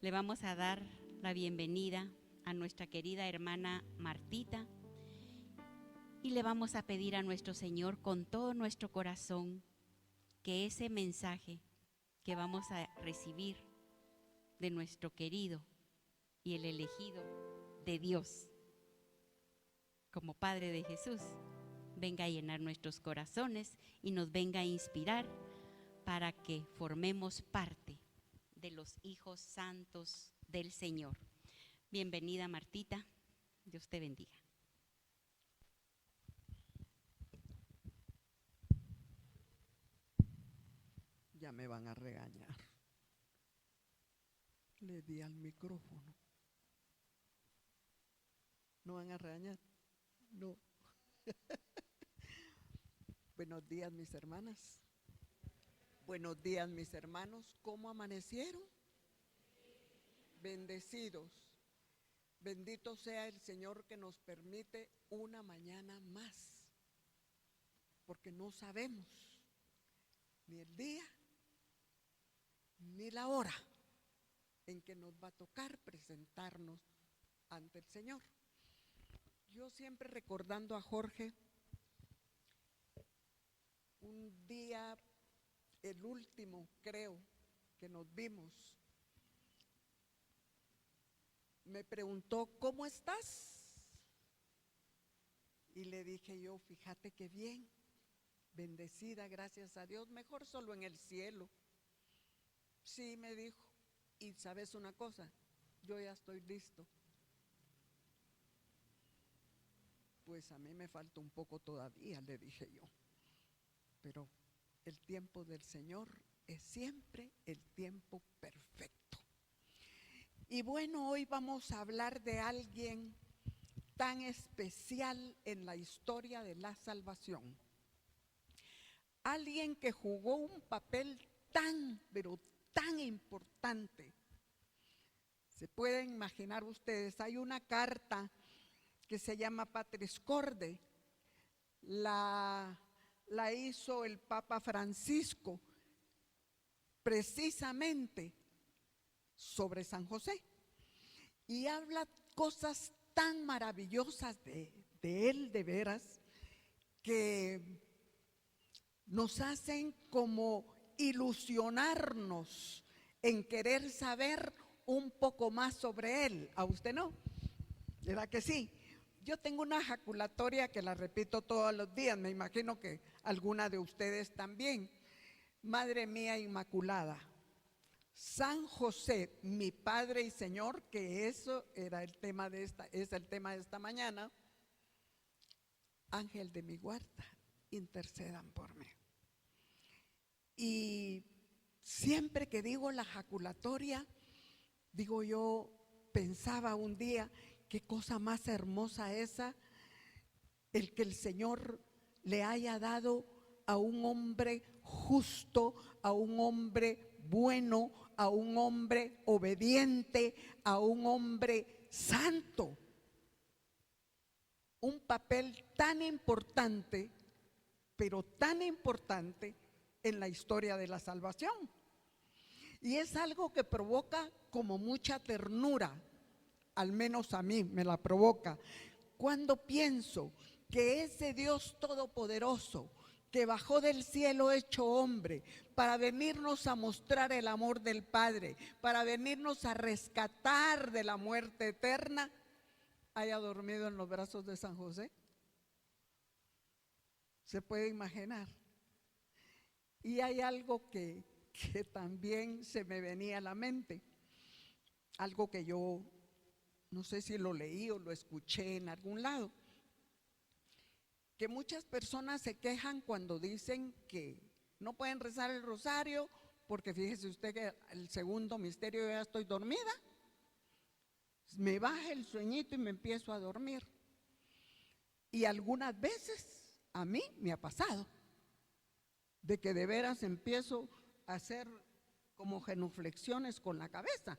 Le vamos a dar la bienvenida a nuestra querida hermana Martita y le vamos a pedir a nuestro Señor con todo nuestro corazón que ese mensaje que vamos a recibir de nuestro querido y el elegido de Dios como Padre de Jesús venga a llenar nuestros corazones y nos venga a inspirar para que formemos parte de los hijos santos del Señor. Bienvenida, Martita. Dios te bendiga. Ya me van a regañar. Le di al micrófono. ¿No van a regañar? No. Buenos días, mis hermanas. Buenos días, mis hermanos. ¿Cómo amanecieron? Bendecidos. Bendito sea el Señor que nos permite una mañana más, porque no sabemos ni el día ni la hora en que nos va a tocar presentarnos ante el Señor. Yo siempre recordando a Jorge, un día, el último creo que nos vimos, me preguntó, ¿cómo estás? Y le dije yo, fíjate que bien, bendecida, gracias a Dios, mejor solo en el cielo. Sí, me dijo, y sabes una cosa, yo ya estoy listo. Pues a mí me falta un poco todavía, le dije yo, pero el tiempo del Señor es siempre el tiempo perfecto. Y bueno, hoy vamos a hablar de alguien tan especial en la historia de la salvación. Alguien que jugó un papel tan, pero tan importante. Se pueden imaginar ustedes, hay una carta que se llama Patris Corde, la hizo el Papa Francisco precisamente sobre San José y habla cosas tan maravillosas de él, de veras, que nos hacen como ilusionarnos en querer saber un poco más sobre él. ¿A usted no? ¿Verdad que sí? Yo tengo una ejaculatoria que la repito todos los días, me imagino que alguna de ustedes también. Madre mía Inmaculada, San José, mi Padre y Señor, que eso era el tema de es el tema de esta mañana. Ángel de mi guarda, intercedan por mí. Y siempre que digo la ejaculatoria, digo yo, pensaba un día, qué cosa más hermosa esa, el que el Señor le haya dado a un hombre justo, a un hombre bueno, a un hombre obediente, a un hombre santo. Un papel tan importante, pero tan importante en la historia de la salvación. Y es algo que provoca como mucha ternura, al menos a mí me la provoca, cuando pienso que ese Dios todopoderoso que bajó del cielo hecho hombre para venirnos a mostrar el amor del Padre, para venirnos a rescatar de la muerte eterna, haya dormido en los brazos de San José. ¿Se puede imaginar? Y hay algo que también se me venía a la mente, algo que yo no sé si lo leí o lo escuché en algún lado, que muchas personas se quejan cuando dicen que no pueden rezar el rosario porque fíjese usted que el segundo misterio ya estoy dormida, me baja el sueñito y me empiezo a dormir. Y algunas veces a mí me ha pasado de que de veras empiezo a hacer como genuflexiones con la cabeza.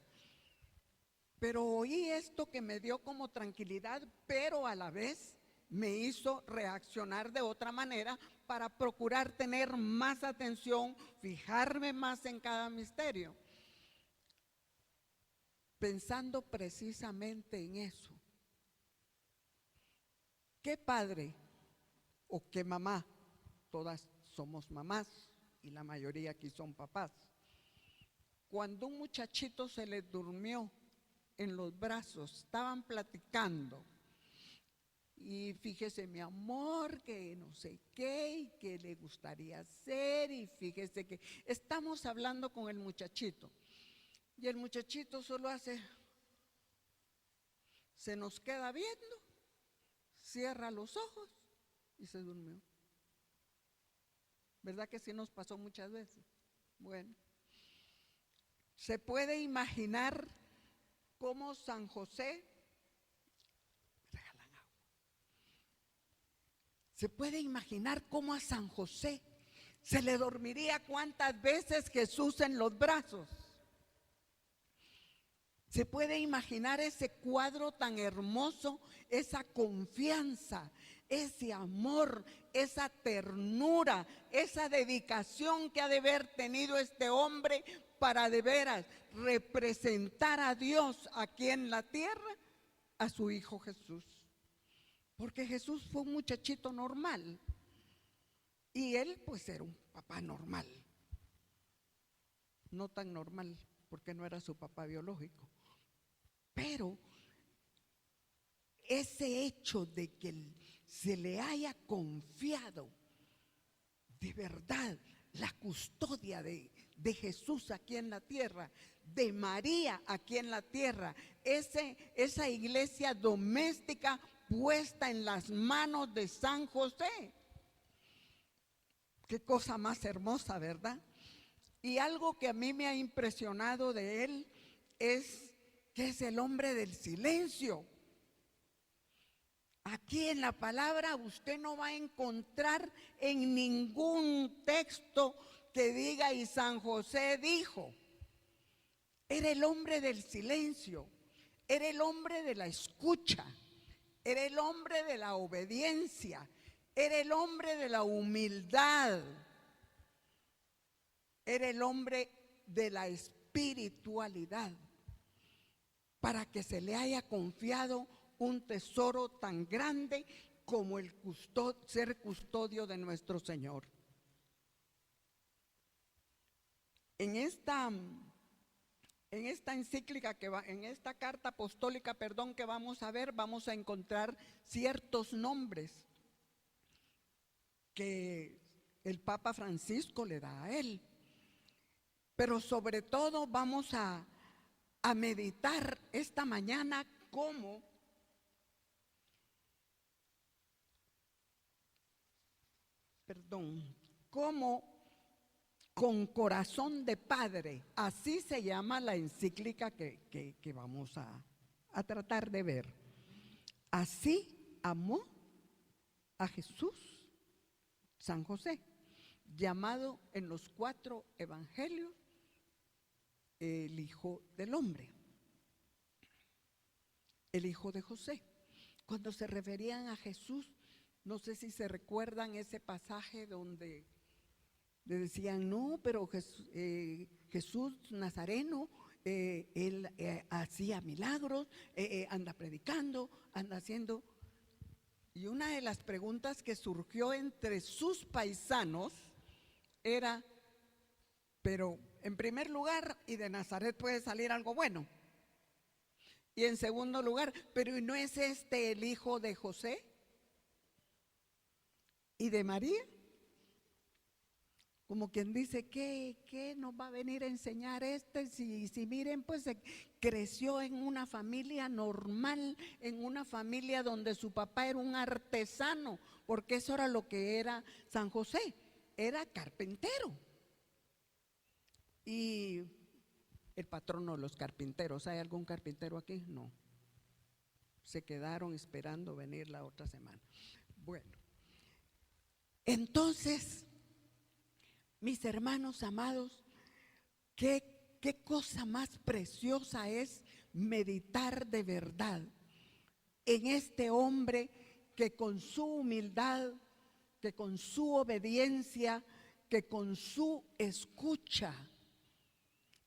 Pero oí esto que me dio como tranquilidad, pero a la vez me hizo reaccionar de otra manera para procurar tener más atención, fijarme más en cada misterio. pensando precisamente en eso. ¿Qué padre o qué mamá? Todas somos mamás y la mayoría aquí son papás. Cuando un muchachito se le durmió en los brazos, estaban platicando, y fíjese mi amor, que no sé qué, y qué le gustaría hacer, y fíjese que estamos hablando con el muchachito, y el muchachito solo hace, se nos queda viendo, cierra los ojos y se durmió. ¿Verdad que sí nos pasó muchas veces? Bueno, se puede imaginar cómo San José, se puede imaginar cómo a San José se le dormiría cuántas veces Jesús en los brazos. Se puede imaginar ese cuadro tan hermoso, esa confianza, ese amor, esa ternura, esa dedicación que ha de haber tenido este hombre para de veras representar a Dios aquí en la tierra, a su Hijo Jesús. Porque Jesús fue un muchachito normal y él pues era un papá normal. No tan normal porque no era su papá biológico. Pero ese hecho de que se le haya confiado de verdad la custodia de Jesús aquí en la tierra, de María aquí en la tierra, esa iglesia doméstica puesta en las manos de San José. Qué cosa más hermosa, ¿verdad? Y algo que a mí me ha impresionado de él es que es el hombre del silencio. Aquí en la palabra usted no va a encontrar en ningún texto que diga y San José dijo. Era el hombre del silencio, era el hombre de la escucha, era el hombre de la obediencia, era el hombre de la humildad, era el hombre de la espiritualidad, para que se le haya confiado un tesoro tan grande como el ser custodio de nuestro Señor. En esta encíclica en esta carta apostólica, que vamos a ver, vamos a encontrar ciertos nombres que el Papa Francisco le da a él. Pero sobre todo vamos a meditar esta mañana cómo con corazón de padre, así se llama la encíclica que vamos a tratar de ver. Así amó a Jesús San José, llamado en los 4 evangelios el Hijo del Hombre, el Hijo de José. Cuando se referían a Jesús, no sé si se recuerdan ese pasaje donde le decían, no, pero Jesús Nazareno, él hacía milagros, anda predicando, anda haciendo. Y una de las preguntas que surgió entre sus paisanos era, pero en primer lugar, ¿y de Nazaret puede salir algo bueno? Y en segundo lugar, ¿pero no es este el hijo de José y de María? Como quien dice, ¿qué nos va a venir a enseñar si miren, pues creció en una familia normal, en una familia donde su papá era un artesano, porque eso era lo que era San José, era carpintero. Y el patrono de los carpinteros, ¿hay algún carpintero aquí? No. Se quedaron esperando venir la otra semana. Bueno, entonces, mis hermanos amados, qué cosa más preciosa es meditar de verdad en este hombre que con su humildad, que con su obediencia, que con su escucha,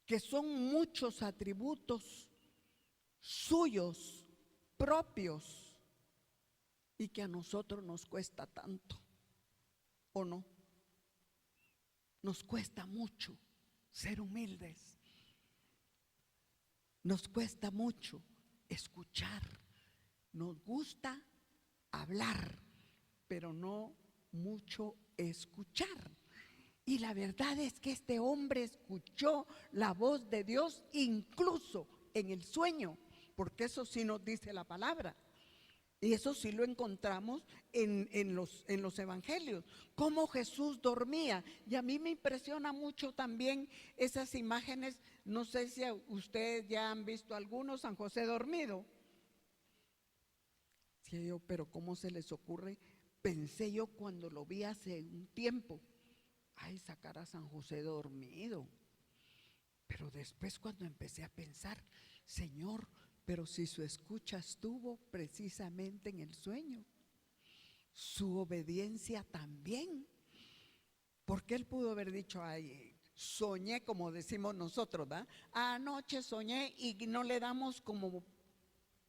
que son muchos atributos suyos, propios, y que a nosotros nos cuesta tanto, ¿o no? Nos cuesta mucho ser humildes, nos cuesta mucho escuchar, nos gusta hablar, pero no mucho escuchar. Y la verdad es que este hombre escuchó la voz de Dios incluso en el sueño, porque eso sí nos dice la palabra. Y eso sí lo encontramos en los evangelios, cómo Jesús dormía. Y a mí me impresiona mucho también esas imágenes. No sé si ustedes ya han visto algunos, San José dormido. Sí, pero ¿cómo se les ocurre? Pensé yo cuando lo vi hace un tiempo, ay, sacar a San José dormido. Pero después cuando empecé a pensar, Señor, pero si su escucha estuvo precisamente en el sueño, su obediencia también, porque él pudo haber dicho, ay, soñé, como decimos nosotros, ¿verdad? Anoche soñé, y no le damos como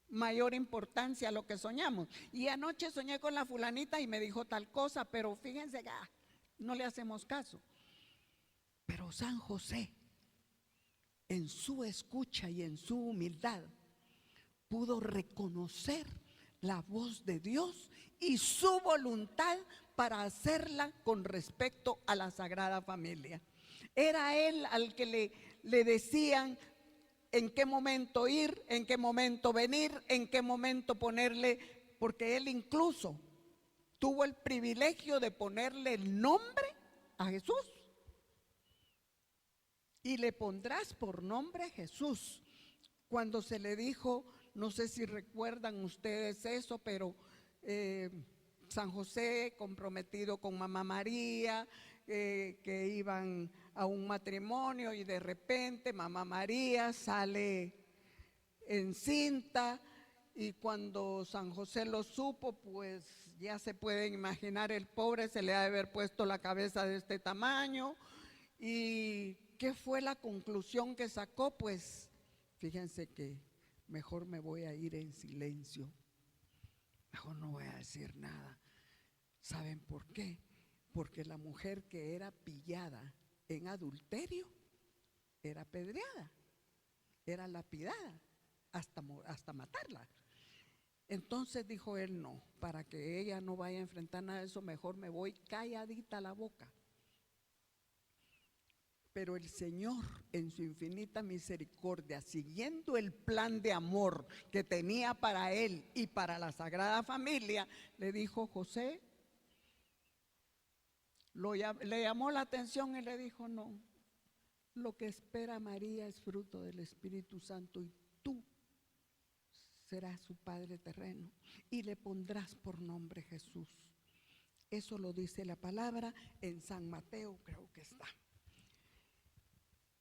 mayor importancia a lo que soñamos. Y anoche soñé con la fulanita y me dijo tal cosa, pero fíjense que no le hacemos caso. Pero San José, en su escucha y en su humildad, pudo reconocer la voz de Dios y su voluntad para hacerla con respecto a la Sagrada Familia. Era él al que le decían en qué momento ir, en qué momento venir, en qué momento ponerle, porque él incluso tuvo el privilegio de ponerle el nombre a Jesús. Y le pondrás por nombre Jesús. Cuando se le dijo, no sé si recuerdan ustedes eso, pero San José comprometido con Mamá María, que iban a un matrimonio, y de repente Mamá María sale encinta, y cuando San José lo supo, pues ya se pueden imaginar, el pobre se le ha de haber puesto la cabeza de este tamaño. ¿Y qué fue la conclusión que sacó? Pues fíjense que mejor me voy a ir en silencio, mejor no voy a decir nada. ¿Saben por qué? Porque la mujer que era pillada en adulterio era apedreada, era lapidada hasta matarla. Entonces dijo él, no, para que ella no vaya a enfrentar nada de eso, mejor me voy calladita la boca. Pero el Señor, en su infinita misericordia, siguiendo el plan de amor que tenía para él y para la Sagrada Familia, le dijo, José, le llamó la atención y le dijo, no, lo que espera María es fruto del Espíritu Santo, y tú serás su padre terreno y le pondrás por nombre Jesús. Eso lo dice la palabra en San Mateo, creo que está.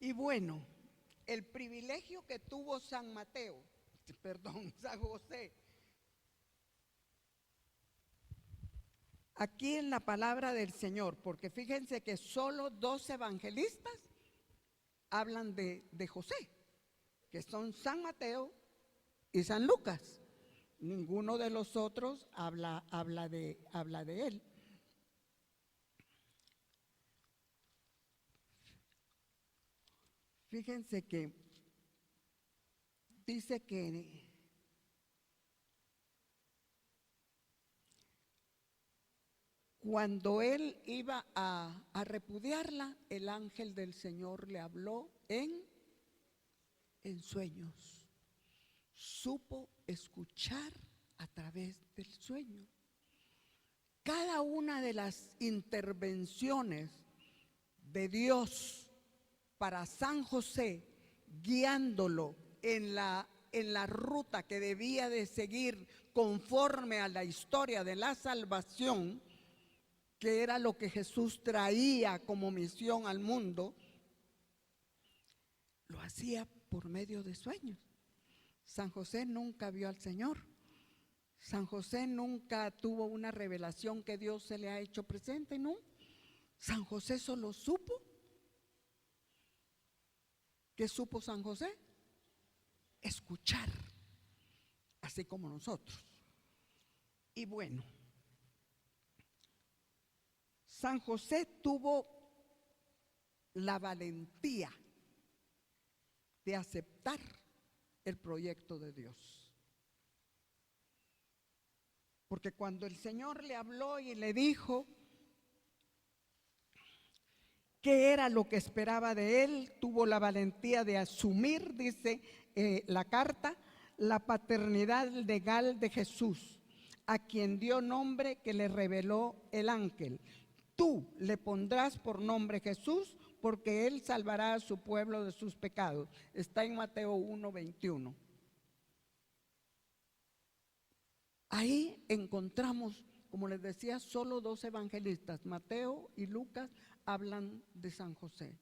Y bueno, el privilegio que tuvo San José, aquí en la palabra del Señor, porque fíjense que solo 2 evangelistas hablan de José, que son San Mateo y San Lucas. Ninguno de los otros habla de él. Fíjense que dice que cuando él iba a repudiarla, el ángel del Señor le habló en sueños. Supo escuchar a través del sueño. Cada una de las intervenciones de Dios para San José, guiándolo en la ruta que debía de seguir conforme a la historia de la salvación, que era lo que Jesús traía como misión al mundo, lo hacía por medio de sueños. San José nunca vio al Señor. San José nunca tuvo una revelación que Dios se le ha hecho presente, ¿no? San José solo supo. ¿Qué supo San José? Escuchar así como nosotros. Y bueno, San José tuvo la valentía de aceptar el proyecto de Dios. Porque cuando el Señor le habló y le dijo qué era lo que esperaba de él, tuvo la valentía de asumir, dice la carta, la paternidad legal de Jesús, a quien dio nombre que le reveló el ángel. Tú le pondrás por nombre Jesús, porque él salvará a su pueblo de sus pecados. Está en Mateo 1:21. Ahí encontramos, como les decía, solo 2 evangelistas, Mateo y Lucas, hablan de San José.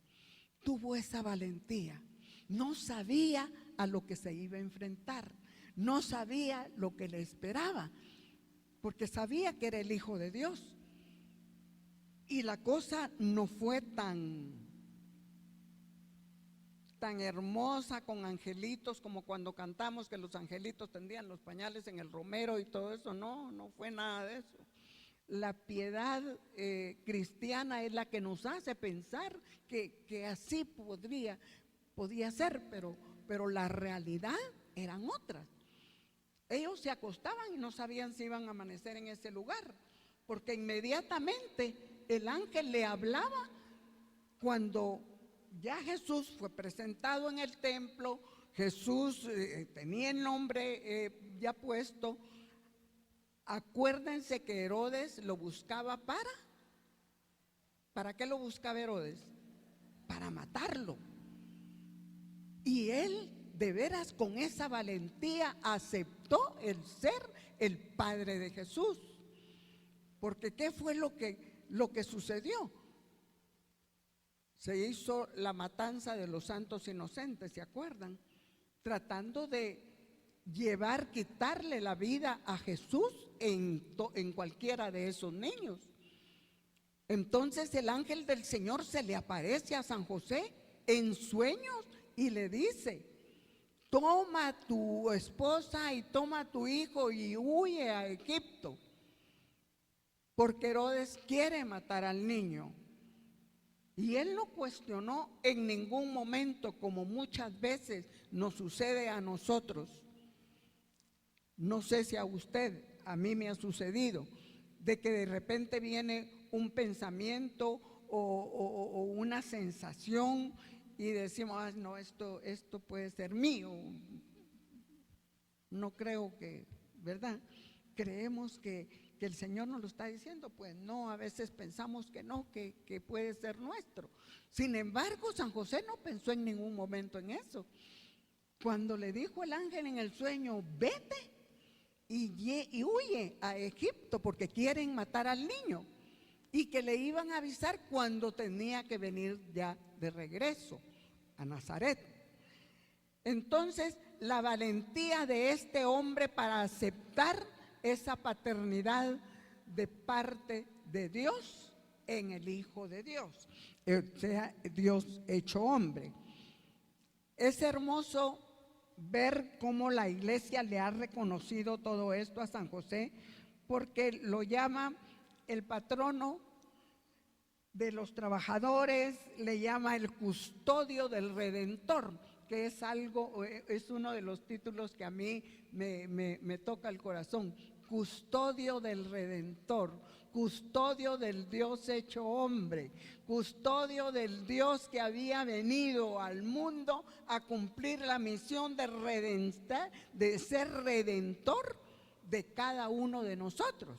Tuvo esa valentía, no sabía a lo que se iba a enfrentar, no sabía lo que le esperaba, porque sabía que era el Hijo de Dios. Y la cosa no fue tan hermosa con angelitos como cuando cantamos que los angelitos tendían los pañales en el romero y todo eso. No fue nada de eso. La piedad cristiana es la que nos hace pensar que así podía ser, pero la realidad eran otras. Ellos se acostaban y no sabían si iban a amanecer en ese lugar, porque inmediatamente el ángel le hablaba cuando ya Jesús fue presentado en el templo. Jesús tenía el nombre ya puesto. Acuérdense que Herodes lo buscaba ¿para qué lo buscaba Herodes? Para matarlo. Y él, de veras, con esa valentía aceptó el ser el padre de Jesús. Porque ¿qué fue lo que sucedió? Se hizo la matanza de los santos inocentes, ¿se acuerdan? Tratando de quitarle la vida a Jesús en cualquiera de esos niños. Entonces el ángel del Señor se le aparece a San José en sueños y le dice: toma tu esposa y toma tu hijo y huye a Egipto, porque Herodes quiere matar al niño. Y él no cuestionó en ningún momento, como muchas veces nos sucede a nosotros. No sé si a usted, a mí me ha sucedido, de que de repente viene un pensamiento o una sensación y decimos: no, esto puede ser mío. No creo que, ¿verdad? Creemos que el Señor nos lo está diciendo. Pues no, a veces pensamos que no, que puede ser nuestro. Sin embargo, San José no pensó en ningún momento en eso. Cuando le dijo el ángel en el sueño: vete y huye a Egipto, porque quieren matar al niño, y que le iban a avisar cuando tenía que venir ya de regreso a Nazaret. Entonces, la valentía de este hombre para aceptar esa paternidad de parte de Dios en el Hijo de Dios, o sea, Dios hecho hombre. Es hermoso ver cómo la iglesia le ha reconocido todo esto a San José, porque lo llama el patrono de los trabajadores, le llama el custodio del Redentor, que es uno de los títulos que a mí me toca el corazón. Custodio del Redentor, custodio del Dios hecho hombre, custodio del Dios que había venido al mundo a cumplir la misión de ser redentor de cada uno de nosotros.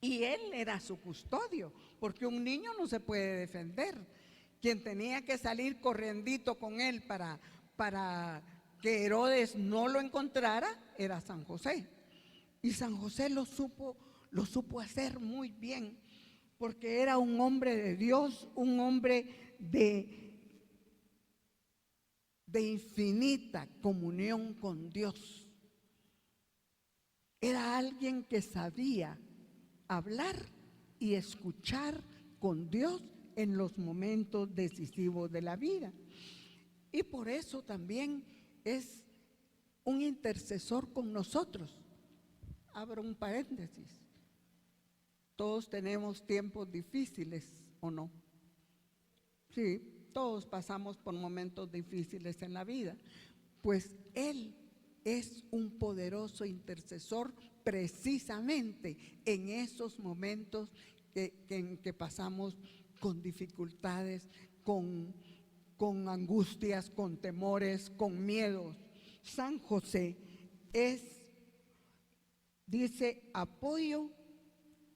Y él era su custodio, porque un niño no se puede defender. Quien tenía que salir corriendito con él para que Herodes no lo encontrara era San José. Y San José lo supo hacer muy bien, porque era un hombre de Dios, un hombre de infinita comunión con Dios. Era alguien que sabía hablar y escuchar con Dios en los momentos decisivos de la vida. Y por eso también es un intercesor con nosotros. Abro un paréntesis. Todos tenemos tiempos difíciles, ¿o no? Sí, todos pasamos por momentos difíciles en la vida. Pues Él es un poderoso intercesor precisamente en esos momentos en que pasamos con dificultades, con angustias, con temores, con miedos. San José es, dice, apoyo,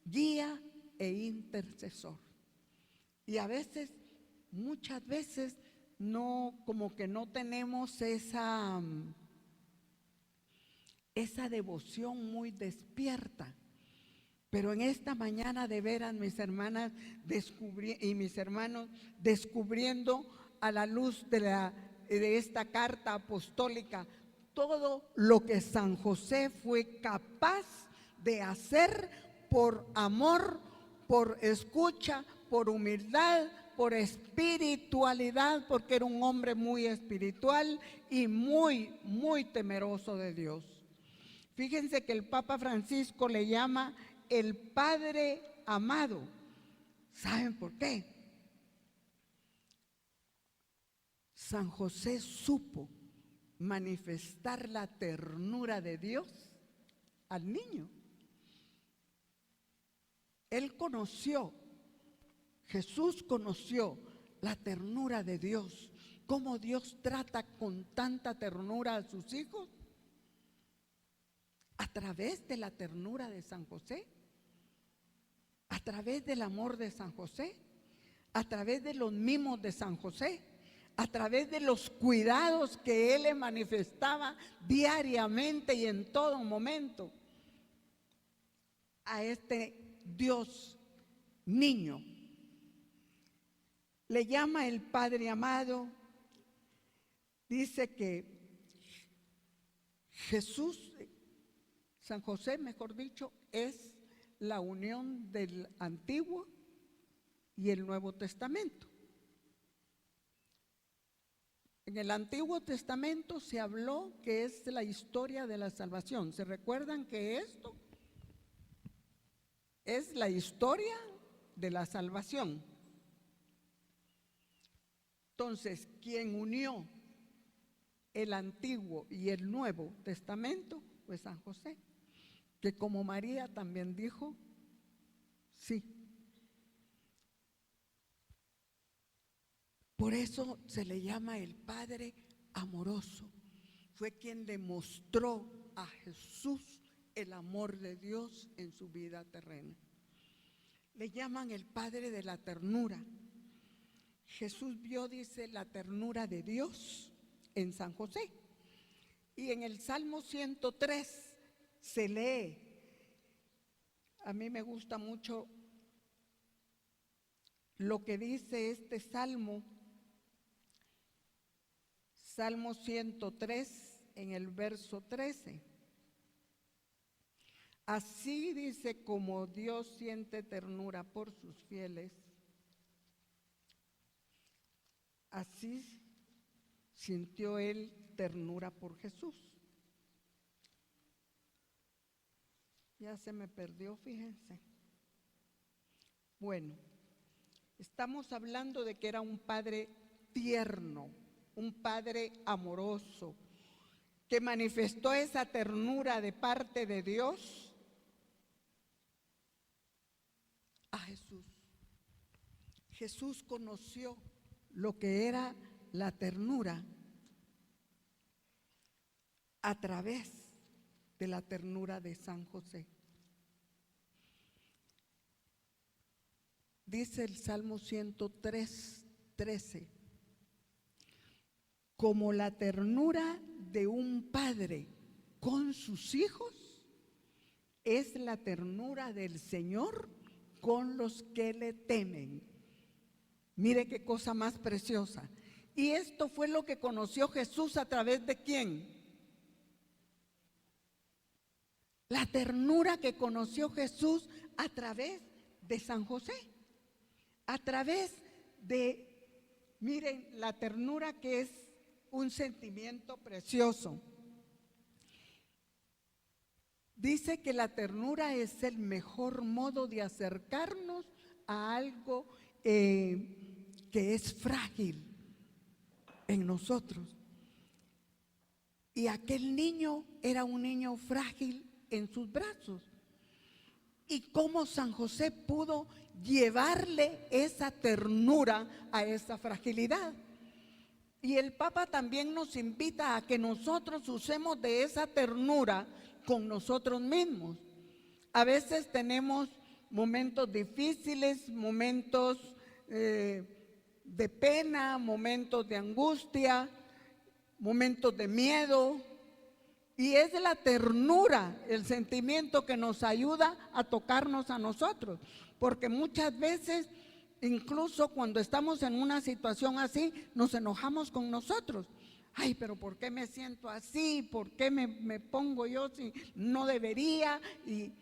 guía e intercesor. Y a veces, muchas veces, no, como que no tenemos esa devoción muy despierta. Pero en esta mañana, de veras, mis hermanas y mis hermanos, descubriendo a la luz de esta carta apostólica todo lo que San José fue capaz de hacer por amor, por escucha, por humildad, por espiritualidad, porque era un hombre muy espiritual y muy, muy temeroso de Dios. Fíjense que el Papa Francisco le llama el Padre amado. ¿Saben por qué? San José supo manifestar la ternura de Dios al niño. Él conoció, Jesús conoció la ternura de Dios, cómo Dios trata con tanta ternura a sus hijos a través de la ternura de San José, a través del amor de San José, a través de los mimos de San José, a través de los cuidados que Él le manifestaba diariamente y en todo momento a este Dios niño. Le llama el Padre amado. Dice que Jesús, San José, mejor dicho, es la unión del Antiguo y el Nuevo Testamento. En el Antiguo Testamento se habló que es la historia de la salvación. ¿Se recuerdan que esto es la historia de la salvación? Entonces, quien unió el Antiguo y el Nuevo Testamento fue San José, que como María también dijo, sí. Por eso se le llama el Padre amoroso. Fue quien le mostró a Jesús el amor de Dios en su vida terrena. Le llaman el Padre de la ternura. Jesús vio, dice, la ternura de Dios en San José. Y en el Salmo 103 se lee, a mí me gusta mucho lo que dice este salmo, Salmo 103 en el verso 13. Así dice, como Dios siente ternura por sus fieles, así sintió Él ternura por Jesús. Ya se me perdió, fíjense. Bueno, estamos hablando de que era un padre tierno, un padre amoroso, que manifestó esa ternura de parte de Dios a Jesús. Jesús conoció lo que era la ternura a través de la ternura de San José. Dice el Salmo 103, 13, como la ternura de un padre con sus hijos, es la ternura del Señor con los que le temen. Mire qué cosa más preciosa. Y esto fue lo que conoció Jesús a través de ¿quién? La ternura que conoció Jesús a través de San José. A través de, miren, la ternura que es un sentimiento precioso. Dice que la ternura es el mejor modo de acercarnos a algo que es frágil en nosotros. Y aquel niño era un niño frágil en sus brazos. Y cómo San José pudo llevarle esa ternura a esa fragilidad. Y el Papa también nos invita a que nosotros usemos de esa ternura con nosotros mismos. A veces tenemos momentos difíciles, momentos de pena, momentos de angustia, momentos de miedo. Y es la ternura, el sentimiento que nos ayuda a tocarnos a nosotros. Porque muchas veces, incluso cuando estamos en una situación así, nos enojamos con nosotros. Ay, pero ¿por qué me siento así? ¿Por qué me pongo yo si no debería? Y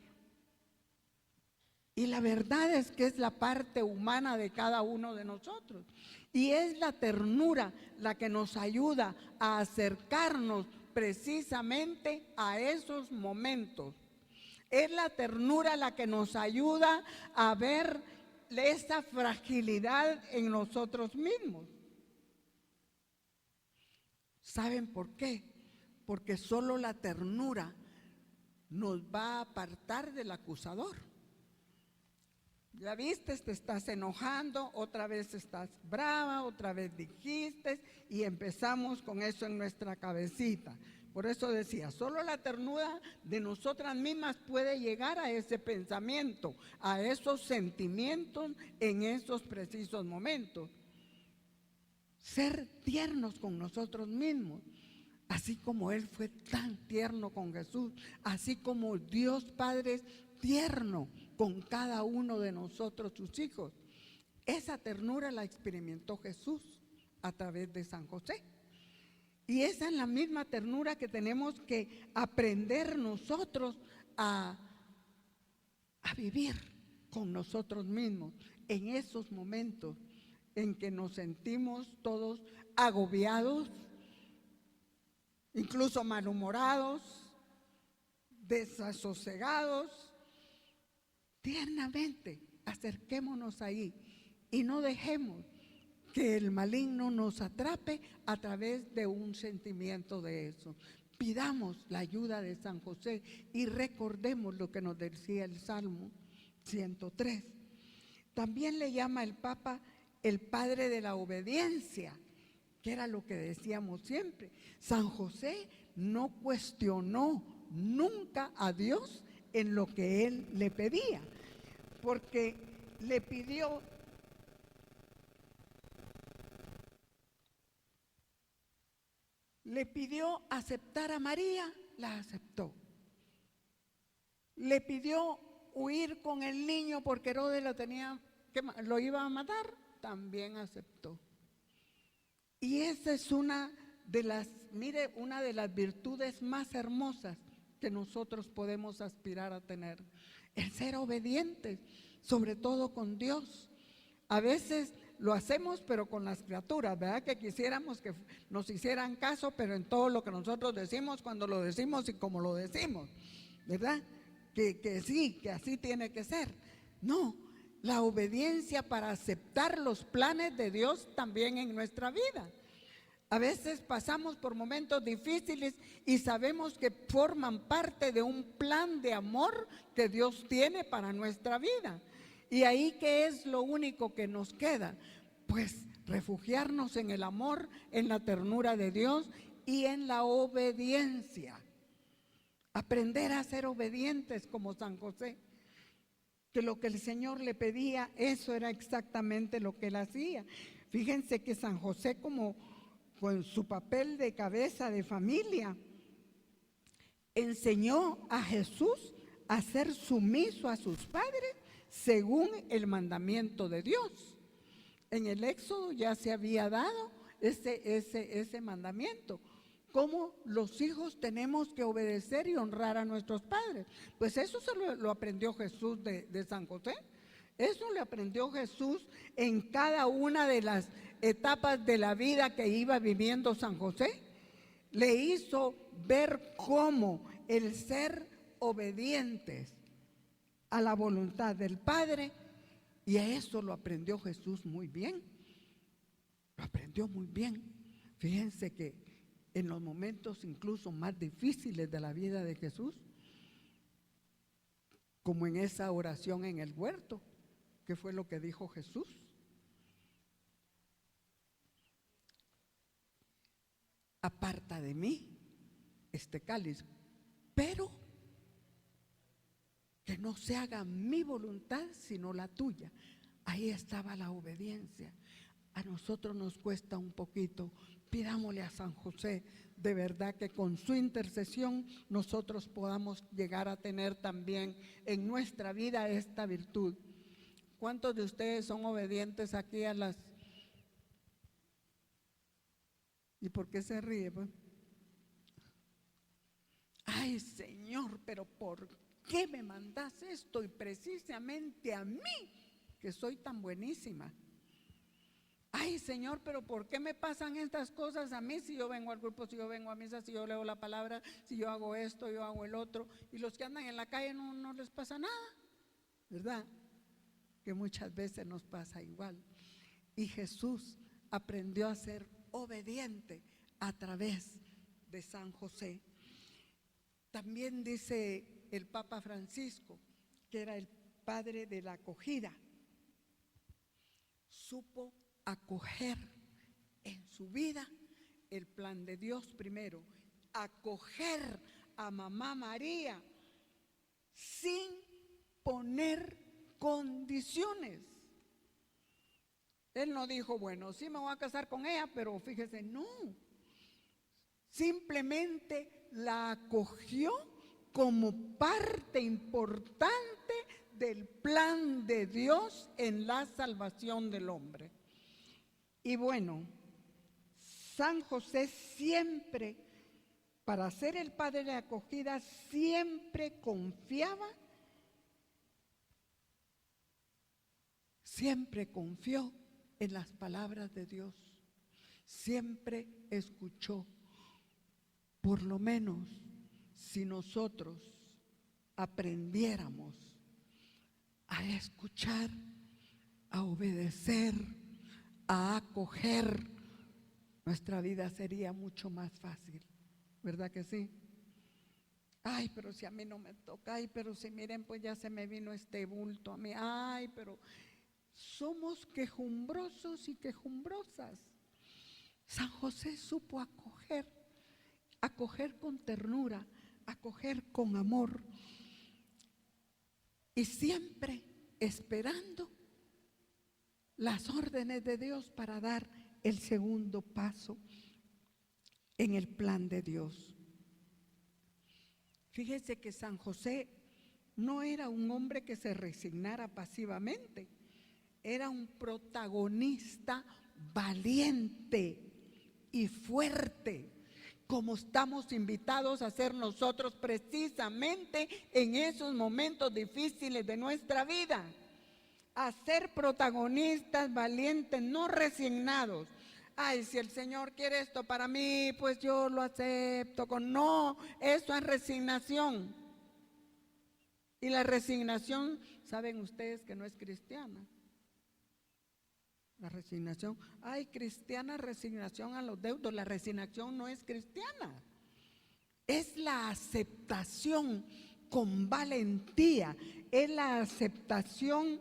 la verdad es que es la parte humana de cada uno de nosotros. Y es la ternura la que nos ayuda a acercarnos precisamente a esos momentos. Es la ternura la que nos ayuda a ver esa fragilidad en nosotros mismos. ¿Saben por qué? Porque solo la ternura nos va a apartar del acusador. Ya viste, te estás enojando, otra vez estás brava, otra vez dijiste, y empezamos con eso en nuestra cabecita. Por eso decía, solo la ternura de nosotras mismas puede llegar a ese pensamiento, a esos sentimientos en esos precisos momentos. Ser tiernos con nosotros mismos, así como Él fue tan tierno con Jesús, así como Dios Padre es tierno con cada uno de nosotros, sus hijos. Esa ternura la experimentó Jesús a través de San José. Y esa es la misma ternura que tenemos que aprender nosotros a vivir con nosotros mismos en esos momentos en que nos sentimos todos agobiados, incluso malhumorados, desasosegados. Tiernamente acerquémonos ahí y no dejemos que el maligno nos atrape a través de un sentimiento de eso. Pidamos la ayuda de San José y recordemos lo que nos decía el Salmo 103. También le llama el Papa el padre de la obediencia, que era lo que decíamos siempre. San José no cuestionó nunca a Dios en lo que él le pedía, porque le pidió aceptar a María, la aceptó. Le pidió huir con el niño porque Herodes lo iba a matar, también aceptó. Y esa es una de las virtudes más hermosas que nosotros podemos aspirar a tener, el ser obedientes, sobre todo con Dios. A veces lo hacemos, pero con las criaturas, ¿verdad? Que quisiéramos que nos hicieran caso, pero en todo lo que nosotros decimos, cuando lo decimos y como lo decimos, ¿verdad? Que sí, que así tiene que ser. No, la obediencia para aceptar los planes de Dios también en nuestra vida. A veces pasamos por momentos difíciles y sabemos que forman parte de un plan de amor que Dios tiene para nuestra vida. Y ahí, ¿qué es lo único que nos queda? Pues refugiarnos en el amor, en la ternura de Dios y en la obediencia. Aprender a ser obedientes como San José, que lo que el Señor le pedía, eso era exactamente lo que él hacía. Fíjense que San José, como con su papel de cabeza de familia, enseñó a Jesús a ser sumiso a sus padres según el mandamiento de Dios. En el Éxodo ya se había dado ese mandamiento. ¿Cómo los hijos tenemos que obedecer y honrar a nuestros padres? Pues eso lo aprendió Jesús de San José. Eso le aprendió Jesús en cada una de las etapas de la vida que iba viviendo San José. Le hizo ver cómo el ser obedientes a la voluntad del Padre, y a eso lo aprendió Jesús muy bien. Lo aprendió muy bien. Fíjense que en los momentos incluso más difíciles de la vida de Jesús, como en esa oración en el huerto, ¿qué fue lo que dijo Jesús? Aparta de mí este cáliz, pero que no se haga mi voluntad sino la tuya. Ahí estaba la obediencia. A nosotros nos cuesta un poquito. Pidámosle a San José de verdad que con su intercesión nosotros podamos llegar a tener también en nuestra vida esta virtud. ¿Cuántos de ustedes son obedientes aquí a las... ¿Y por qué se ríe, pues? Ay, Señor, pero ¿por qué me mandas esto? Y precisamente a mí, que soy tan buenísima. Ay, Señor, pero ¿por qué me pasan estas cosas a mí? Si yo vengo al grupo, si yo vengo a misa, si yo leo la palabra, si yo hago esto, yo hago el otro. Y los que andan en la calle no les pasa nada, ¿verdad? Que muchas veces nos pasa igual. Y Jesús aprendió a ser obediente a través de San José. También dice el Papa Francisco, que era el padre de la acogida, supo acoger en su vida el plan de Dios primero, acoger a Mamá María sin poner condiciones. Él no dijo, bueno, sí me voy a casar con ella, pero fíjese, no. Simplemente la acogió como parte importante del plan de Dios en la salvación del hombre. Y bueno, San José siempre, para ser el padre de acogida, siempre confiaba, siempre confió en las palabras de Dios, siempre escuchó. Por lo menos, si nosotros aprendiéramos a escuchar, a obedecer, a acoger, nuestra vida sería mucho más fácil, ¿verdad que sí? Ay, pero si a mí no me toca, ay, pero si miren, pues ya se me vino este bulto a mí, ay, pero somos quejumbrosos y quejumbrosas. San José supo acoger con ternura, acoger con amor, y siempre esperando las órdenes de Dios para dar el segundo paso en el plan de Dios. Fíjese que San José no era un hombre que se resignara pasivamente, era un protagonista valiente y fuerte, como estamos invitados a ser nosotros precisamente en esos momentos difíciles de nuestra vida, a ser protagonistas valientes, no resignados. Ay, si el Señor quiere esto para mí, pues yo lo acepto. No, eso es resignación. Y la resignación, saben ustedes que no es cristiana. La resignación, ay, cristiana resignación a los deudos, la resignación no es cristiana. Es la aceptación con valentía, es la aceptación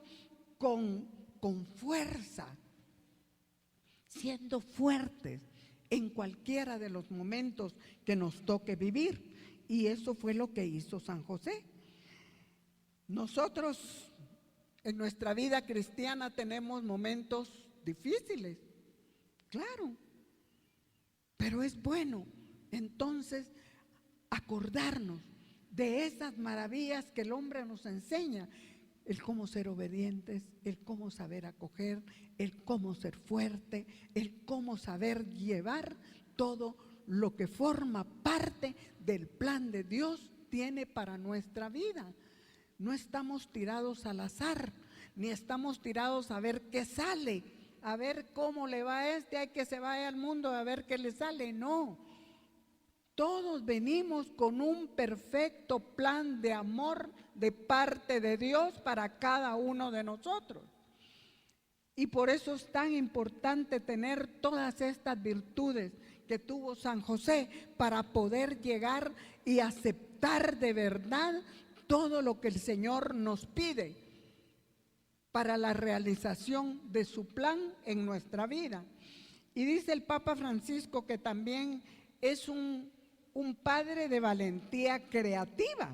con fuerza, siendo fuertes en cualquiera de los momentos que nos toque vivir. Y eso fue lo que hizo San José. Nosotros en nuestra vida cristiana tenemos momentos difíciles, claro, pero es bueno entonces acordarnos de esas maravillas que el hombre nos enseña, el cómo ser obedientes, el cómo saber acoger, el cómo ser fuerte, el cómo saber llevar todo lo que forma parte del plan de Dios tiene para nuestra vida. No estamos tirados al azar, ni estamos tirados a ver qué sale, a ver cómo le va a hay que se vaya al mundo a ver qué le sale. No, todo todos venimos con un perfecto plan de amor de parte de Dios para cada uno de nosotros. Y por eso es tan importante tener todas estas virtudes que tuvo San José para poder llegar y aceptar de verdad todo lo que el Señor nos pide para la realización de su plan en nuestra vida. Y dice el Papa Francisco que también es un padre de valentía creativa.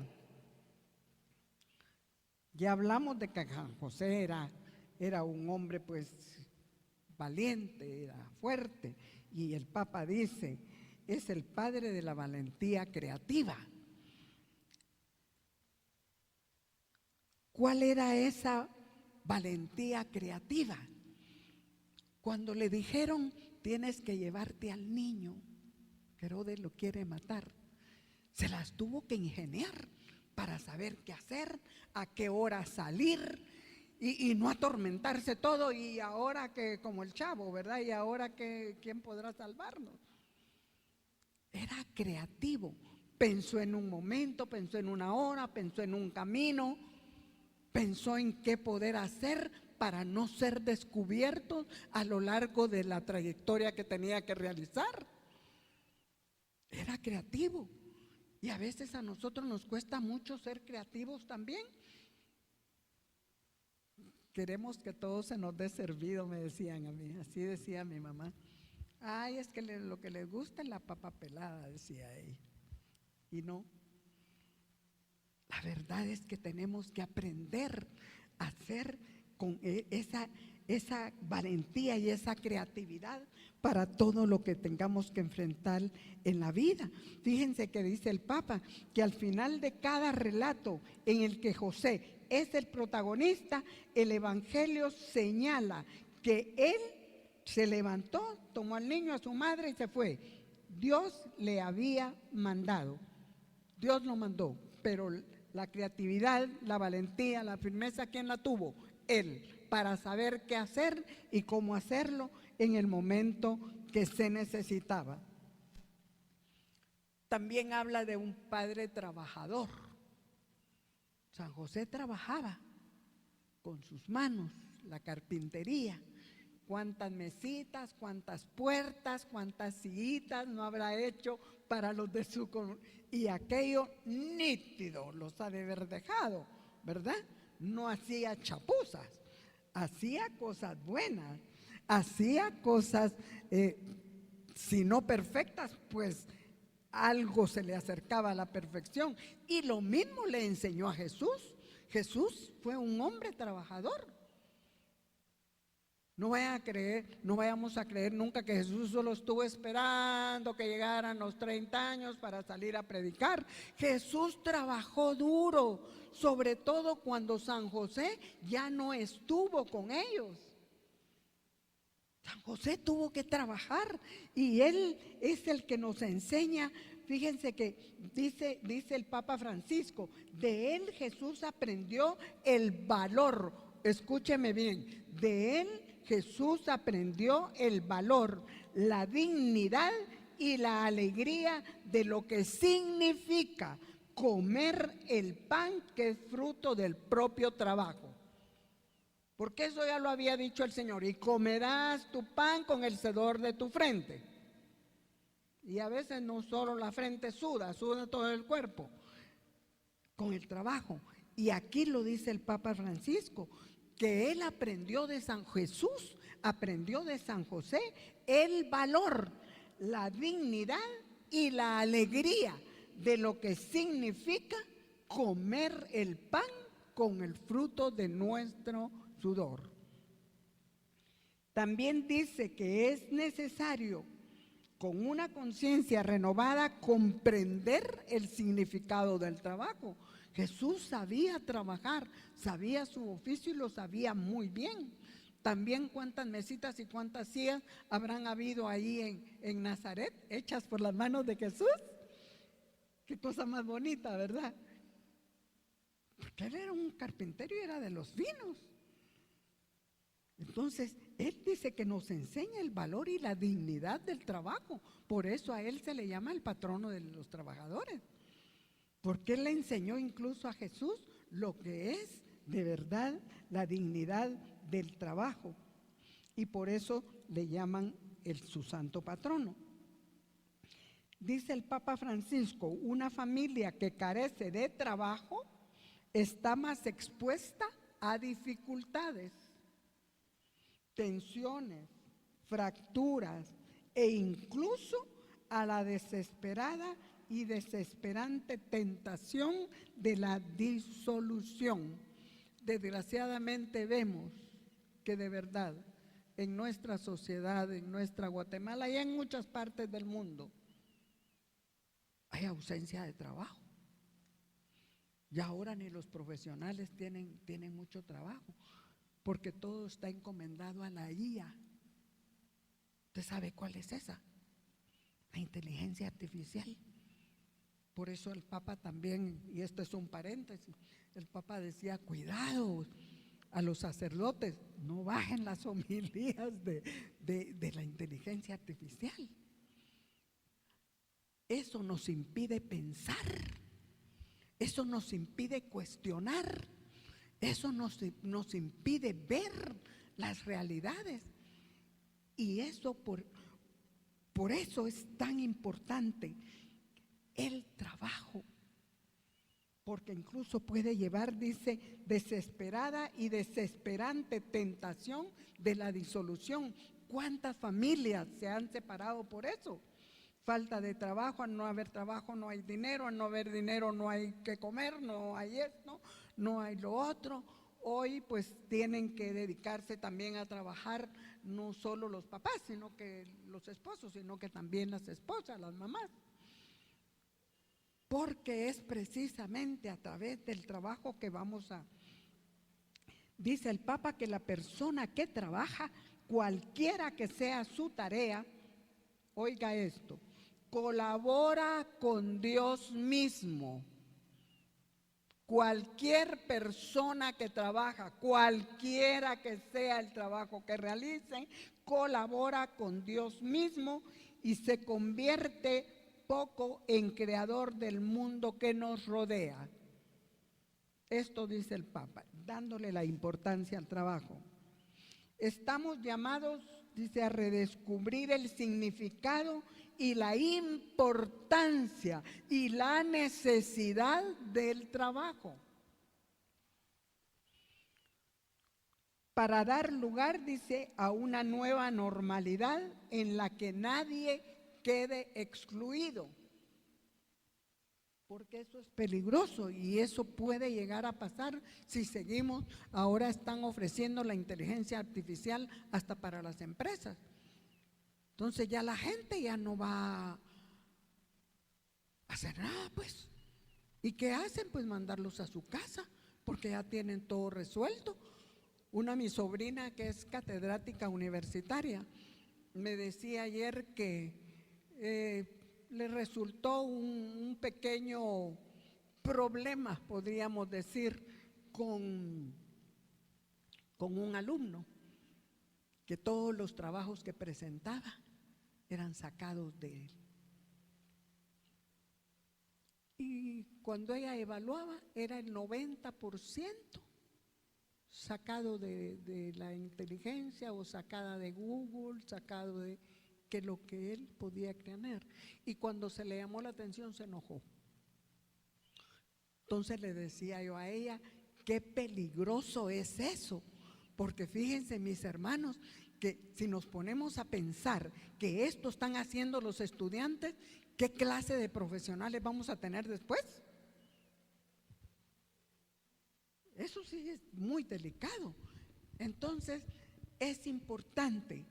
Ya hablamos de que San José era un hombre pues valiente, era fuerte, y el Papa dice, es el padre de la valentía creativa. ¿Cuál era esa valentía creativa? Cuando le dijeron, tienes que llevarte al niño, que Herodes lo quiere matar, se las tuvo que ingeniar para saber qué hacer, a qué hora salir y no atormentarse todo. Y ahora que, como el Chavo, ¿verdad? Y ahora que, ¿quién podrá salvarnos? Era creativo, pensó en un momento, pensó en una hora, pensó en un camino, pensó en qué poder hacer para no ser descubiertos a lo largo de la trayectoria que tenía que realizar. Era creativo. Y a veces a nosotros nos cuesta mucho ser creativos también. Queremos que todo se nos dé servido, me decían a mí, así decía mi mamá. Ay, es que lo que les gusta es la papa pelada, decía ella. Y no. La verdad es que tenemos que aprender a hacer con esa valentía y esa creatividad para todo lo que tengamos que enfrentar en la vida. Fíjense que dice el Papa que al final de cada relato en el que José es el protagonista, el Evangelio señala que él se levantó, tomó al niño, a su madre y se fue. Dios le había mandado, Dios lo mandó, pero la creatividad, la valentía, la firmeza, ¿quién la tuvo? Él, para saber qué hacer y cómo hacerlo en el momento que se necesitaba. También habla de un padre trabajador. San José trabajaba con sus manos, la carpintería. Cuántas mesitas, cuántas puertas, cuántas sillitas no habrá hecho para los de su comunidad. Y aquello nítido los ha de haber dejado, ¿verdad? No hacía chapuzas, hacía cosas buenas, hacía cosas, si no perfectas, pues algo se le acercaba a la perfección. Y lo mismo le enseñó a Jesús. Jesús fue un hombre trabajador. No vayamos a creer nunca que Jesús solo estuvo esperando que llegaran los 30 años para salir a predicar. Jesús trabajó duro, sobre todo cuando San José ya no estuvo con ellos. San José tuvo que trabajar y él es el que nos enseña. Fíjense que dice el Papa Francisco, de él Jesús aprendió el valor. Escúcheme bien, de él Jesús aprendió el valor, la dignidad y la alegría de lo que significa comer el pan que es fruto del propio trabajo. Porque eso ya lo había dicho el Señor, y comerás tu pan con el sudor de tu frente. Y a veces no solo la frente suda todo el cuerpo, con el trabajo. Y aquí lo dice el Papa Francisco, que él aprendió de San Jesús, aprendió de San José el valor, la dignidad y la alegría de lo que significa comer el pan con el fruto de nuestro sudor. También dice que es necesario, con una conciencia renovada, comprender el significado del trabajo. Jesús sabía trabajar, sabía su oficio y lo sabía muy bien. También cuántas mesitas y cuántas sillas habrán habido ahí en Nazaret, hechas por las manos de Jesús. Qué cosa más bonita, ¿verdad? Porque él era un carpintero y era de los finos. Entonces, él dice que nos enseña el valor y la dignidad del trabajo. Por eso a él se le llama el patrono de los trabajadores. Porque él le enseñó incluso a Jesús lo que es de verdad la dignidad del trabajo. Y por eso le llaman su santo patrono. Dice el Papa Francisco, una familia que carece de trabajo está más expuesta a dificultades, tensiones, fracturas e incluso a la desesperada y desesperante tentación de la disolución. Desgraciadamente vemos que de verdad en nuestra sociedad, en nuestra Guatemala y en muchas partes del mundo hay ausencia de trabajo. Y ahora ni los profesionales tienen mucho trabajo, porque todo está encomendado a la IA. ¿Usted sabe cuál es esa? La inteligencia artificial. Por eso el Papa también, y esto es un paréntesis, el Papa decía, cuidado a los sacerdotes, no bajen las homilías de la inteligencia artificial. Eso nos impide pensar, eso nos impide cuestionar, eso nos impide ver las realidades. Y eso por eso es tan importante el trabajo, porque incluso puede llevar, dice, desesperada y desesperante tentación de la disolución. ¿Cuántas familias se han separado por eso? Falta de trabajo, al no haber trabajo no hay dinero, al no haber dinero no hay que comer, no hay esto, no hay lo otro. Hoy pues tienen que dedicarse también a trabajar, no solo los papás, sino que los esposos, sino que también las esposas, las mamás. Porque es precisamente a través del trabajo que vamos a… Dice el Papa que la persona que trabaja, cualquiera que sea su tarea, oiga esto, colabora con Dios mismo. Cualquier persona que trabaja, cualquiera que sea el trabajo que realicen, colabora con Dios mismo y se convierte poco en creador del mundo que nos rodea. Esto dice el Papa, dándole la importancia al trabajo. Estamos llamados, dice, a redescubrir el significado y la importancia y la necesidad del trabajo para dar lugar, dice, a una nueva normalidad en la que nadie quede excluido, porque eso es peligroso y eso puede llegar a pasar si seguimos. Ahora están ofreciendo la inteligencia artificial hasta para las empresas. Entonces ya la gente ya no va a hacer nada, pues. ¿Y qué hacen? Pues mandarlos a su casa, porque ya tienen todo resuelto. Mi sobrina, que es catedrática universitaria, me decía ayer que le resultó un pequeño problema, podríamos decir, con un alumno, que todos los trabajos que presentaba eran sacados de él. Y cuando ella evaluaba, era el 90% sacado de la inteligencia o sacada de Google, sacado de que lo que él podía crear. Y cuando se le llamó la atención se enojó. Entonces le decía yo a ella, qué peligroso es eso, porque fíjense mis hermanos, que si nos ponemos a pensar que esto están haciendo los estudiantes, ¿qué clase de profesionales vamos a tener después? Eso sí es muy delicado. Entonces es importante,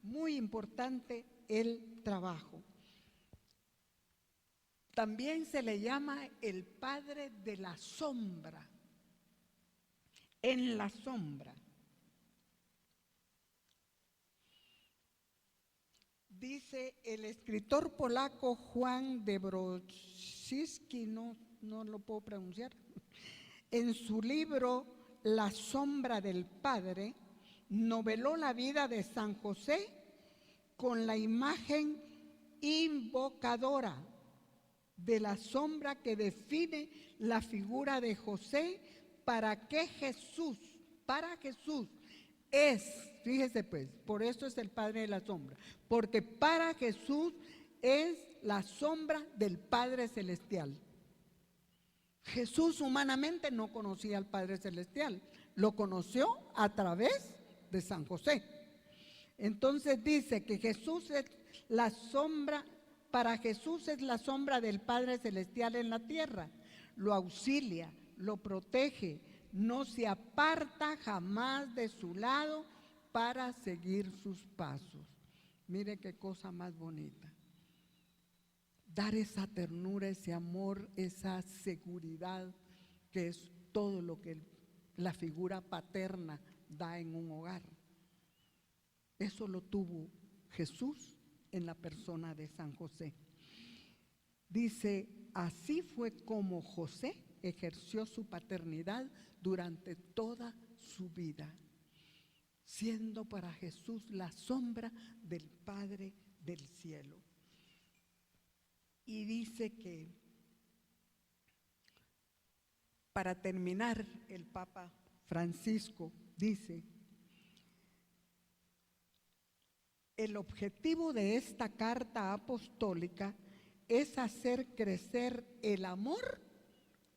muy importante el trabajo. También se le llama el padre de la sombra, en la sombra. Dice el escritor polaco Juan Dąbrowski, no lo puedo pronunciar, en su libro La sombra del padre, noveló la vida de San José con la imagen invocadora de la sombra que define la figura de José para Jesús es, fíjese pues, por eso es el Padre de la sombra, porque para Jesús es la sombra del Padre Celestial. Jesús humanamente no conocía al Padre Celestial, lo conoció a través de San José. Entonces dice que Jesús es la sombra, para Jesús es la sombra del Padre Celestial en la tierra, lo auxilia, lo protege, no se aparta jamás de su lado para seguir sus pasos. Mire qué cosa más bonita. Dar esa ternura, ese amor, esa seguridad, que es todo lo que la figura paterna da en un hogar. Eso lo tuvo Jesús en la persona de San José. Dice, así fue como José ejerció su paternidad durante toda su vida, siendo para Jesús la sombra del Padre del cielo. Y dice que, para terminar, el Papa Francisco dice, el objetivo de esta carta apostólica es hacer crecer el amor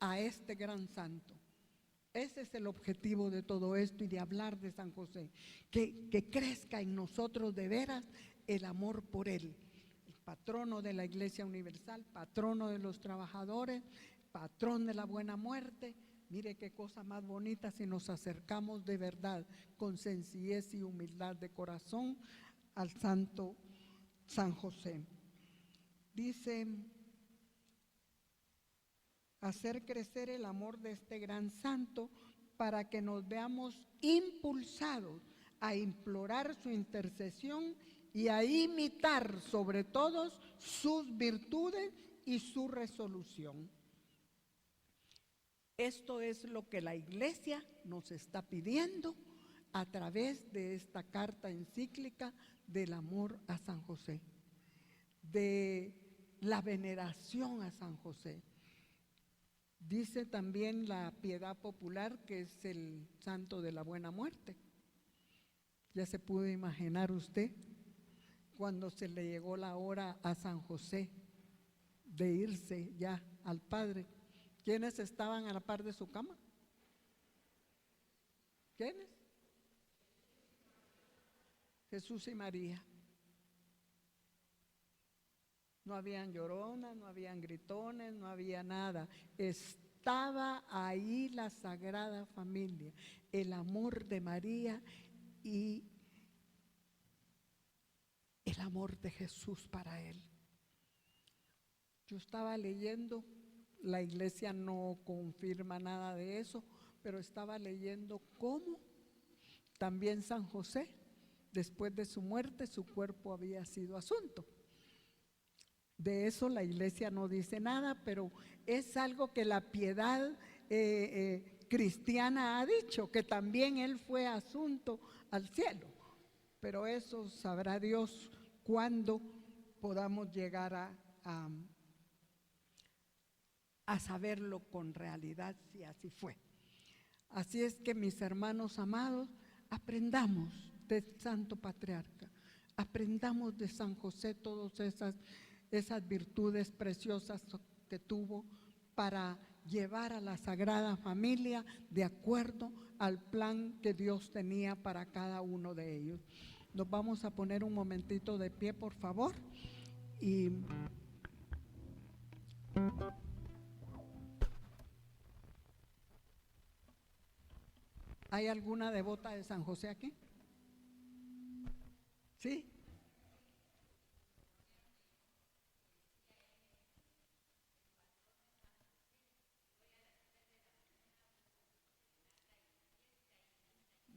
a este gran santo. Ese es el objetivo de todo esto y de hablar de San José, que crezca en nosotros de veras el amor por él, el patrono de la Iglesia Universal, patrono de los trabajadores, patrón de la buena muerte. Mire qué cosa más bonita si nos acercamos de verdad, con sencillez y humildad de corazón, al santo San José. Dice, hacer crecer el amor de este gran santo para que nos veamos impulsados a implorar su intercesión y a imitar sobre todo sus virtudes y su resolución. Esto es lo que la Iglesia nos está pidiendo a través de esta carta encíclica del amor a San José, de la veneración a San José. Dice también la piedad popular que es el santo de la buena muerte. Ya se pudo imaginar usted cuando se le llegó la hora a San José de irse ya al Padre. ¿Quiénes estaban a la par de su cama? ¿Quiénes? Jesús y María. No habían lloronas, no habían gritones, no había nada. Estaba ahí la Sagrada Familia, el amor de María y el amor de Jesús para él. Yo estaba leyendo, la Iglesia no confirma nada de eso, pero estaba leyendo cómo también San José, después de su muerte, su cuerpo había sido asunto. De eso la Iglesia no dice nada, pero es algo que la piedad cristiana ha dicho, que también él fue asunto al cielo. Pero eso sabrá Dios cuándo podamos llegar a saberlo con realidad, si así fue. Así es que, mis hermanos amados, aprendamos del Santo Patriarca, aprendamos de San José todas esas virtudes preciosas que tuvo para llevar a la Sagrada Familia de acuerdo al plan que Dios tenía para cada uno de ellos. Nos vamos a poner un momentito de pie, por favor, y ¿hay alguna devota de San José aquí? ¿Sí?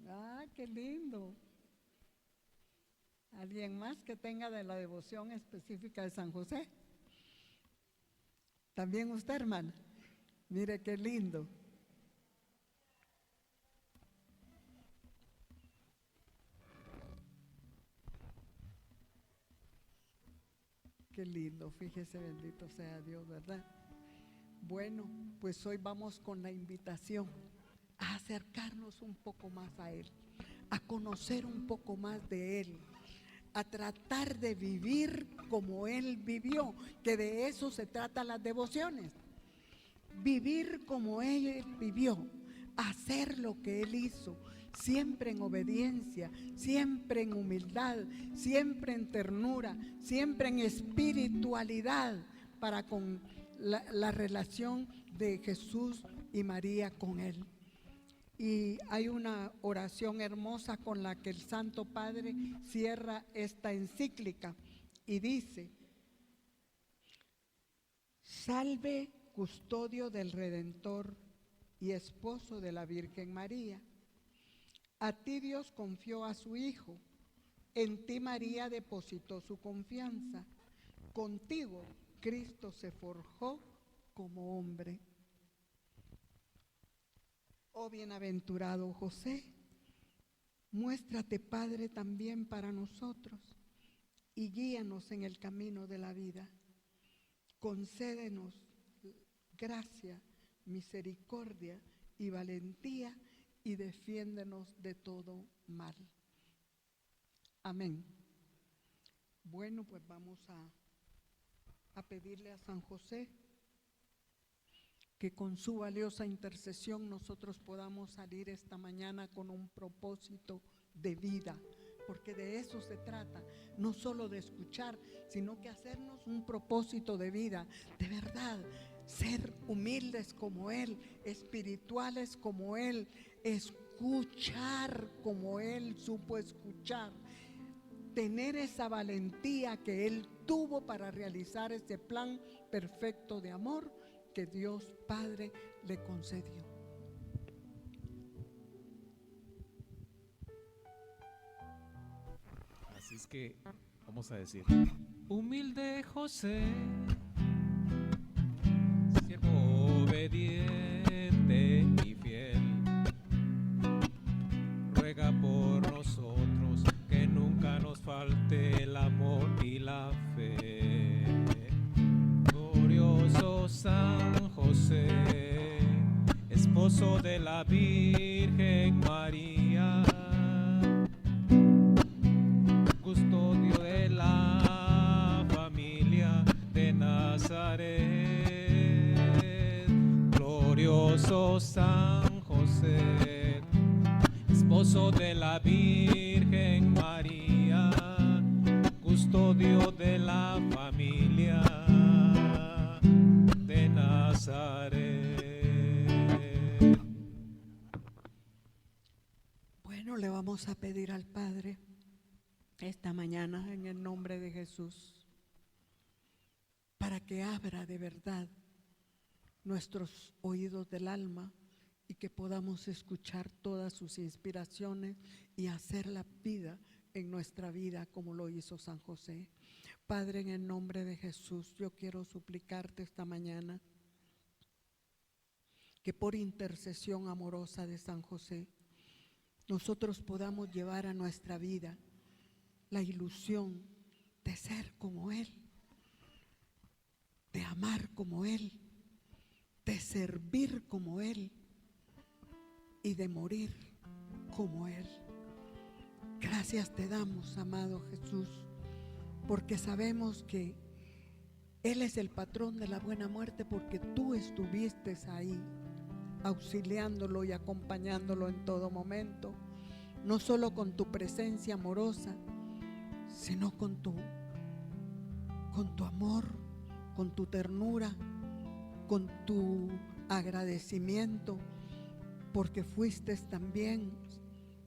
Ah, qué lindo. ¿Alguien más que tenga de la devoción específica de San José? También usted, hermana. Mire qué lindo. Qué lindo, fíjese, bendito sea Dios, ¿verdad? Bueno, pues hoy vamos con la invitación a acercarnos un poco más a Él, a conocer un poco más de Él, a tratar de vivir como Él vivió, que de eso se tratan las devociones. Vivir como Él vivió, hacer lo que Él hizo, siempre en obediencia, siempre en humildad, siempre en ternura, siempre en espiritualidad para con la relación de Jesús y María con Él. Y hay una oración hermosa con la que el Santo Padre cierra esta encíclica y dice: salve, custodio del Redentor y esposo de la Virgen María. A ti Dios confió a su Hijo, en ti María depositó su confianza, contigo Cristo se forjó como hombre. Oh bienaventurado José, muéstrate Padre también para nosotros y guíanos en el camino de la vida. Concédenos gracia, misericordia y valentía y defiéndenos de todo mal. Amén. Bueno, pues vamos a pedirle a San José que con su valiosa intercesión nosotros podamos salir esta mañana con un propósito de vida, porque de eso se trata, no solo de escuchar, sino que hacernos un propósito de vida, de verdad, ser humildes como Él, espirituales como Él, escuchar como Él supo escuchar, tener esa valentía que Él tuvo para realizar ese plan perfecto de amor que Dios Padre le concedió. Así es que vamos a decir: humilde José, siervo obediente y fiel, ruega por nosotros que nunca nos falte el amor y la fe. Glorioso San José, esposo de la Virgen María, custodio de la familia de Nazaret. Glorioso San José, esposo de la Virgen María, custodio de la familia de Nazaret. Bueno, le vamos a pedir al Padre esta mañana en el nombre de Jesús para que abra de verdad nuestros oídos del alma y que podamos escuchar todas sus inspiraciones y hacer la vida en nuestra vida como lo hizo San José. Padre, en el nombre de Jesús, yo quiero suplicarte esta mañana que por intercesión amorosa de San José nosotros podamos llevar a nuestra vida la ilusión de ser como Él, de amar como Él, de servir como Él y de morir como Él. Gracias te damos, amado Jesús, porque sabemos que Él es el patrón de la buena muerte, porque tú estuviste ahí auxiliándolo y acompañándolo en todo momento, no solo con tu presencia amorosa, sino con tu amor, con tu ternura, con tu agradecimiento, porque fuiste también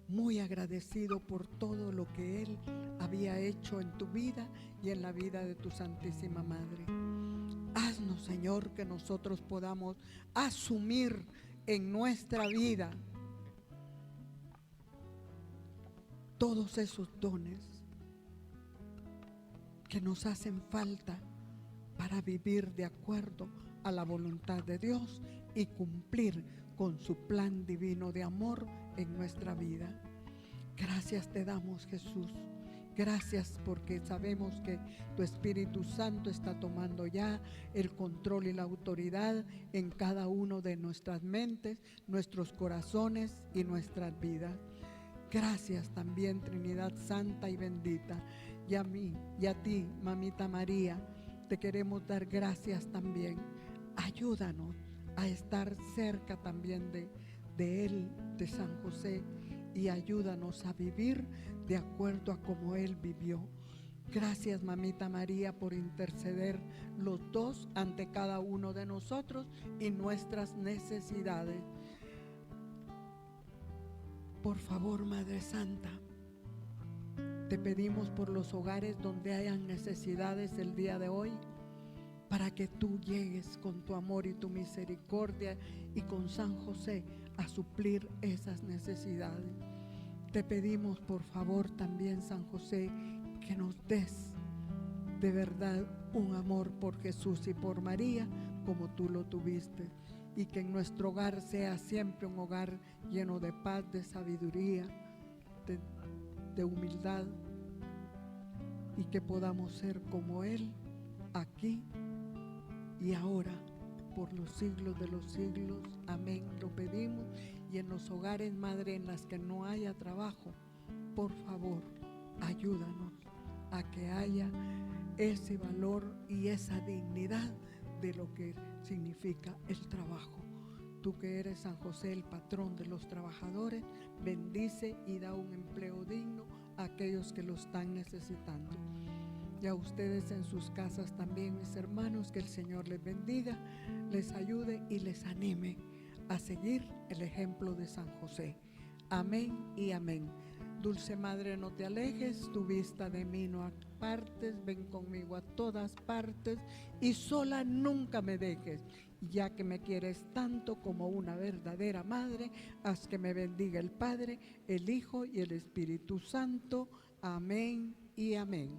muy agradecido por todo lo que Él había hecho en tu vida y en la vida de tu Santísima Madre. Haznos, Señor, que nosotros podamos asumir en nuestra vida todos esos dones que nos hacen falta para vivir de acuerdo a la voluntad de Dios y cumplir con su plan divino de amor en nuestra vida. Gracias te damos, Jesús, Gracias porque sabemos que tu Espíritu Santo está tomando ya el control y la autoridad en cada uno de nuestras mentes, nuestros corazones y nuestras vidas. Gracias también, Trinidad Santa y bendita. Y a mí y a ti, Mamita María, te queremos dar gracias también. Ayúdanos a estar cerca también de Él, de San José, y ayúdanos a vivir de acuerdo a como Él vivió. Gracias, Mamita María, por interceder los dos ante cada uno de nosotros y nuestras necesidades. Por favor, Madre Santa, te pedimos por los hogares donde hayan necesidades el día de hoy, para que tú llegues con tu amor y tu misericordia y con San José a suplir esas necesidades. Te pedimos por favor también, San José, que nos des de verdad un amor por Jesús y por María como tú lo tuviste, y que en nuestro hogar sea siempre un hogar lleno de paz, de sabiduría, de humildad, y que podamos ser como Él aquí y ahora, por los siglos de los siglos. Amén. Lo pedimos. Y en los hogares, Madre, en las que no haya trabajo, por favor, ayúdanos a que haya ese valor y esa dignidad de lo que significa el trabajo. Tú que eres, San José, el patrón de los trabajadores, bendice y da un empleo digno a aquellos que lo están necesitando. Y a ustedes en sus casas también, mis hermanos, que el Señor les bendiga, les ayude y les anime a seguir el ejemplo de San José. Amén y amén. Dulce Madre, no te alejes, tu vista de mí no apartes, ven conmigo a todas partes y sola nunca me dejes. Ya que me quieres tanto como una verdadera madre, haz que me bendiga el Padre, el Hijo y el Espíritu Santo. Amén y amén.